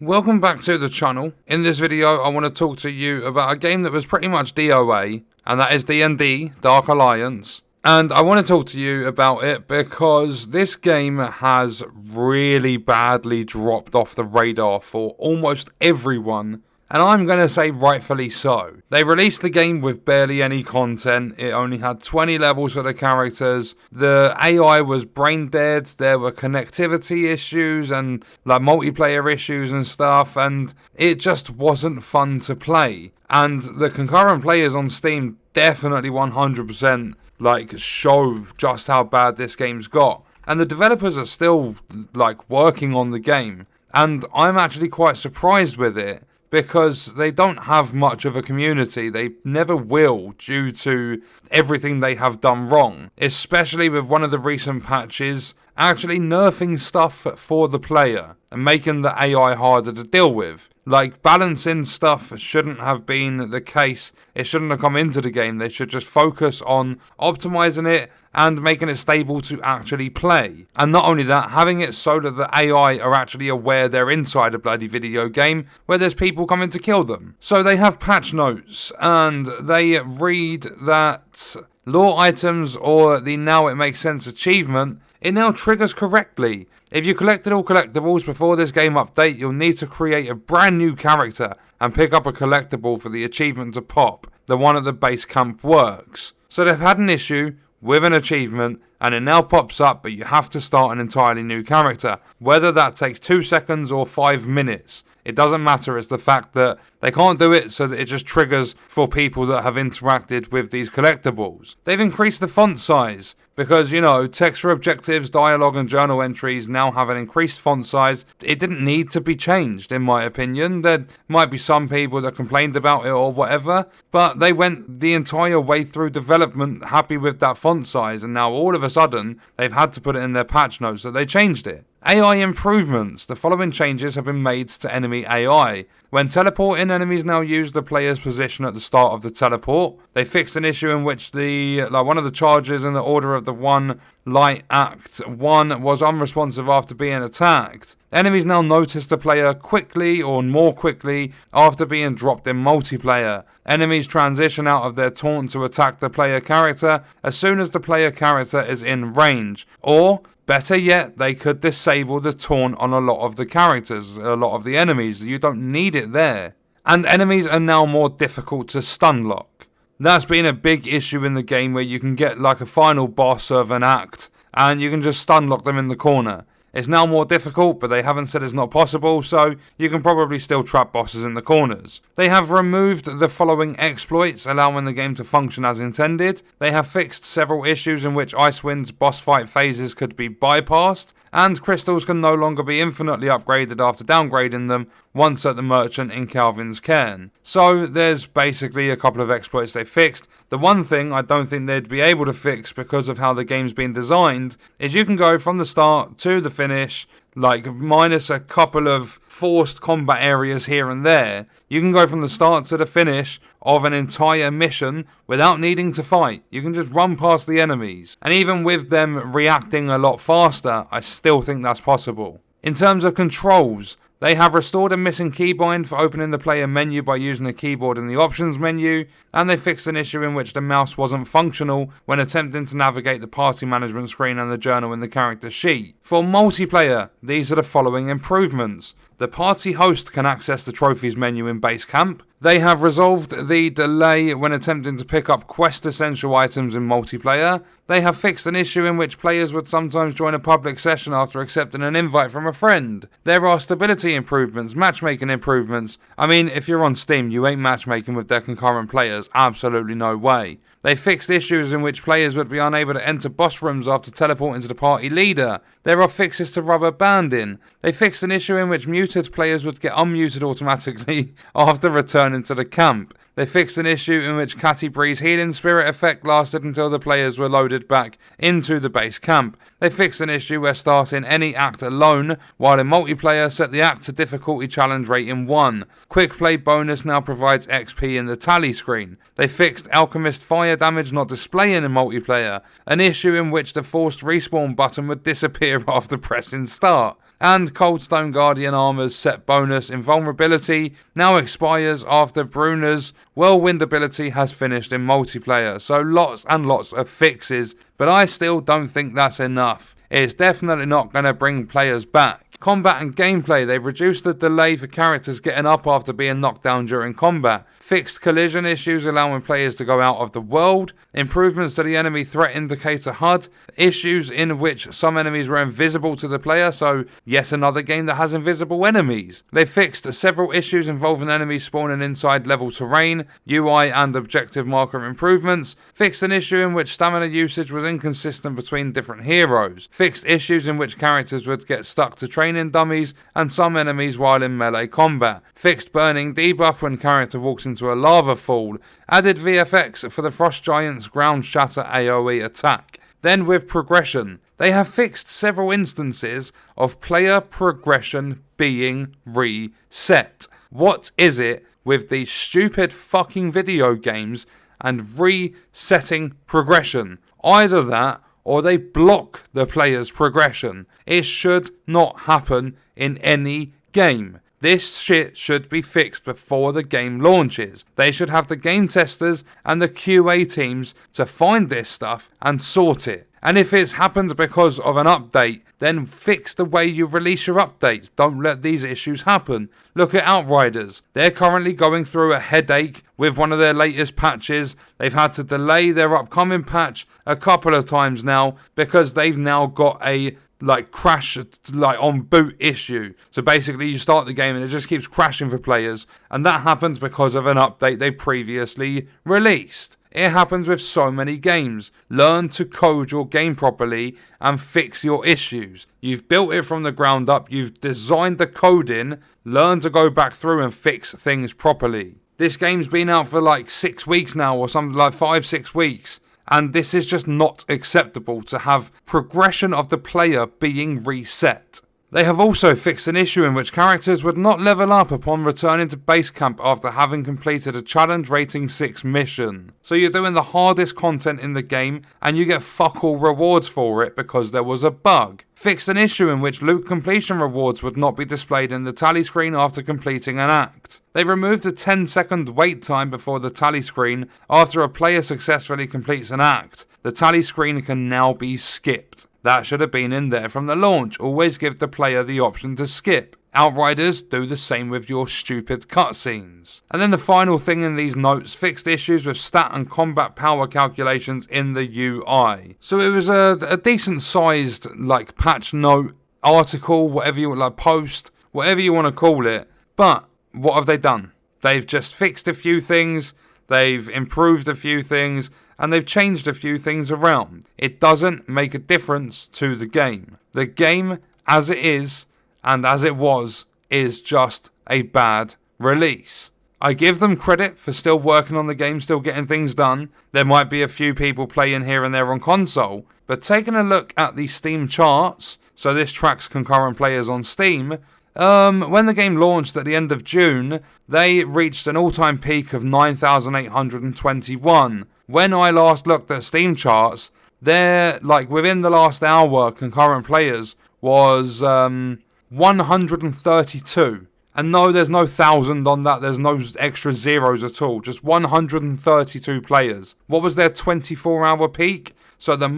Welcome back to the channel. In this video I want to talk to you about a game that was pretty much DOA, and that is D&D Dark Alliance. And I want to talk to you about it because this game has really badly dropped off the radar for almost everyone. And I'm going to say rightfully so. They released the game with barely any content. It only had 20 levels for the characters. The AI was brain dead. There were connectivity issues and like multiplayer issues and stuff. And it just wasn't fun to play. And the concurrent players on Steam definitely 100% show just how bad this game's got. And the developers are still working on the game. And I'm actually quite surprised with it, because they don't have much of a community. They never will, due to everything they have done wrong. Especially with one of the recent patches actually nerfing stuff for the player and making the AI harder to deal with. Balancing stuff shouldn't have been the case. It shouldn't have come into the game. They should just focus on optimizing it and making it stable to actually play. And not only that, having it so that the AI are actually aware they're inside a bloody video game where there's people coming to kill them. So they have patch notes, and they read that lore items or the Now It Makes Sense achievement, it now triggers correctly. If you collected all collectibles before this game update, you'll need to create a brand new character and pick up a collectible for the achievement to pop. The one at the base camp works. So they've had an issue with an achievement, and it now pops up, but you have to start an entirely new character. Whether that takes 2 seconds or 5 minutes, it doesn't matter. It's the fact that they can't do it so that it just triggers for people that have interacted with these collectibles. They've increased the font size because, text for objectives, dialogue and journal entries now have an increased font size. It didn't need to be changed, in my opinion. There might be some people that complained about it or whatever, but they went the entire way through development happy with that font size, and now all of a sudden they've had to put it in their patch notes that they changed it. AI improvements. The following changes have been made to enemy AI. When teleporting, enemies now use the player's position at the start of the teleport. They fixed an issue in which one of the charges in the order of the one light act 1 was unresponsive after being attacked. Enemies now notice the player quickly or more quickly after being dropped in multiplayer. Enemies transition out of their taunt to attack the player character as soon as the player character is in range. Or, better yet, they could disable the taunt on a lot of the characters, a lot of the enemies. You don't need it there. And enemies are now more difficult to stun lock. That's been a big issue in the game, where you can get a final boss of an act and you can just stun lock them in the corner. It's now more difficult, but they haven't said it's not possible, so you can probably still trap bosses in the corners. They have removed the following exploits, allowing the game to function as intended. They have fixed several issues in which Icewind's boss fight phases could be bypassed, and crystals can no longer be infinitely upgraded after downgrading them once at the merchant in Calvin's Cairn. So there's basically a couple of exploits they fixed. The one thing I don't think they'd be able to fix because of how the game's been designed is you can go from the start to the finish, minus a couple of forced combat areas here and there. You can go from the start to the finish of an entire mission without needing to fight. You can just run past the enemies. And even with them reacting a lot faster, I still think that's possible. In terms of controls, they have restored a missing keybind for opening the player menu by using a keyboard in the options menu, and they fixed an issue in which the mouse wasn't functional when attempting to navigate the party management screen and the journal in the character sheet. For multiplayer, these are the following improvements. The party host can access the trophies menu in base camp. They have resolved the delay when attempting to pick up quest essential items in multiplayer. They have fixed an issue in which players would sometimes join a public session after accepting an invite from a friend. There are stability improvements, matchmaking improvements. I mean, if you're on Steam, you ain't matchmaking with their concurrent players. Absolutely no way. They fixed issues in which players would be unable to enter boss rooms after teleporting to the party leader. There are fixes to rubber banding. They fixed an issue in which muted players would get unmuted automatically after returning to the camp. They fixed an issue in which Catty Bree's healing spirit effect lasted until the players were loaded back into the base camp. They fixed an issue where starting any act alone, while in multiplayer set the act to difficulty challenge rating 1. Quick play bonus now provides XP in the tally screen. They fixed Alchemist fire damage not displaying in multiplayer, an issue in which the forced respawn button would disappear after pressing start. And Coldstone Guardian Armor's set bonus invulnerability now expires after Bruner's Whirlwind ability has finished in multiplayer. So lots and lots of fixes, but I still don't think that's enough. It's definitely not going to bring players back. Combat and gameplay, they've reduced the delay for characters getting up after being knocked down during combat, fixed collision issues allowing players to go out of the world, improvements to the enemy threat indicator HUD, issues in which some enemies were invisible to the player, so yet another game that has invisible enemies. They fixed several issues involving enemies spawning inside level terrain, UI and objective marker improvements, fixed an issue in which stamina usage was inconsistent between different heroes, fixed issues in which characters would get stuck to training dummies and some enemies while in melee combat, fixed burning debuff when character walks into a lava fall, added VFX for the Frost Giant's ground shatter AoE attack. Then with progression, they have fixed several instances of player progression being reset. What is it with these stupid fucking video games and resetting progression? Either that or they block the player's progression. It should not happen in any game. This shit should be fixed before the game launches. They should have the game testers and the QA teams to find this stuff and sort it. And if it's happened because of an update, then fix the way you release your updates. Don't let these issues happen. Look at Outriders. They're currently going through a headache with one of their latest patches. They've had to delay their upcoming patch a couple of times now because they've now got a crash on boot issue. So basically you start the game and it just keeps crashing for players, and that happens because of an update they previously released. It happens with so many games. Learn to code your game properly and fix your issues. You've built it from the ground up, you've designed the coding, learn to go back through and fix things properly. This game's been out for 6 weeks now, or something like 5-6 weeks. And this is just not acceptable to have progression of the player being reset. They have also fixed an issue in which characters would not level up upon returning to base camp after having completed a challenge rating 6 mission. So you're doing the hardest content in the game and you get fuck all rewards for it because there was a bug. Fixed an issue in which loot completion rewards would not be displayed in the tally screen after completing an act. They removed a 10-second wait time before the tally screen after a player successfully completes an act. The tally screen can now be skipped. That should have been in there from the launch. Always give the player the option to skip. Outriders, do the same with your stupid cutscenes. And then the final thing in these notes, fixed issues with stat and combat power calculations in the UI. So it was a decent sized patch note, article, whatever you post, whatever you want to call it. But what have they done? They've just fixed a few things, they've improved a few things, and they've changed a few things around. It doesn't make a difference to the game. The game, as it is, and as it was, is just a bad release. I give them credit for still working on the game, still getting things done. There might be a few people playing here and there on console, but taking a look at the Steam charts, so this tracks concurrent players on Steam, when the game launched at the end of June, they reached an all-time peak of 9,821. When I last looked at Steam charts, there, within the last hour, concurrent players was 132. And no, there's no 1,000 on that, there's no extra zeros at all, just 132 players. What was their 24-hour peak? So the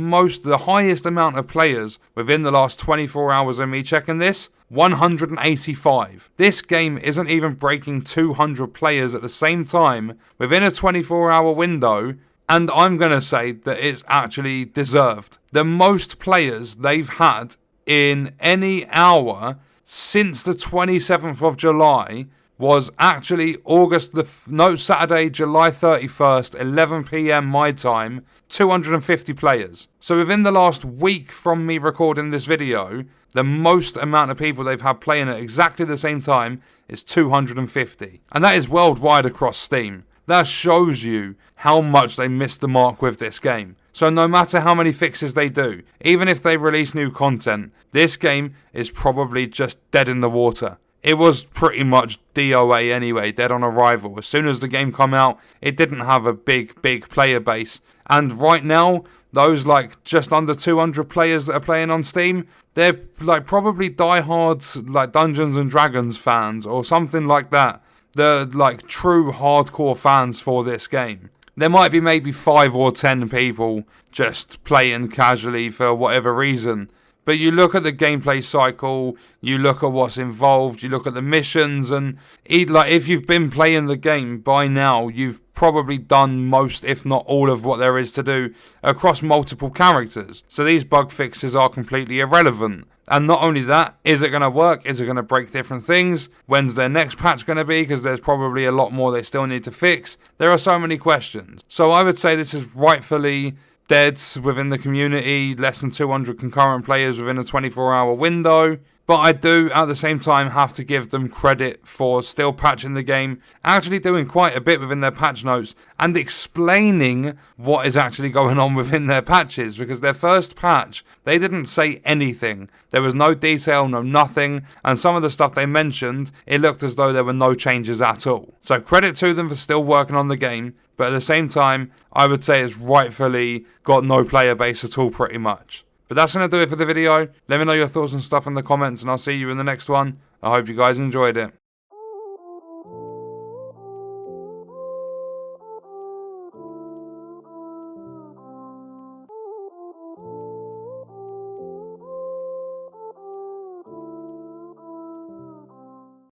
highest amount of players within the last 24 hours of me checking this, 185. This game isn't even breaking 200 players at the same time within a 24-hour window, and I'm going to say that it's actually deserved. The most players they've had in any hour since the 27th of July was actually Saturday, July 31st, 11 PM my time, 250 players. So within the last week from me recording this video, the most amount of people they've had playing at exactly the same time is 250. And that is worldwide across Steam. That shows you how much they missed the mark with this game. So no matter how many fixes they do, even if they release new content, this game is probably just dead in the water. It was pretty much DOA anyway, dead on arrival. As soon as the game come out, it didn't have a big player base. And right now, those just under 200 players that are playing on Steam, they're like probably diehard like Dungeons and Dragons fans or something like that. They're like true hardcore fans for this game. There might be maybe 5 or 10 people just playing casually for whatever reason. But you look at the gameplay cycle, you look at what's involved, you look at the missions, and like if you've been playing the game by now, you've probably done most, if not all, of what there is to do across multiple characters. So these bug fixes are completely irrelevant. And not only that, is it going to work? Is it going to break different things? When's their next patch going to be? Because there's probably a lot more they still need to fix. There are so many questions. So I would say this is rightfully dead within the community, less than 200 concurrent players within a 24-hour window. But I do, at the same time, have to give them credit for still patching the game, actually doing quite a bit within their patch notes, and explaining what is actually going on within their patches, because their first patch, they didn't say anything. There was no detail, no nothing, and some of the stuff they mentioned, it looked as though there were no changes at all. So credit to them for still working on the game, but at the same time, I would say it's rightfully got no player base at all pretty much. But that's going to do it for the video. Let me know your thoughts and stuff in the comments, and I'll see you in the next one. I hope you guys enjoyed it.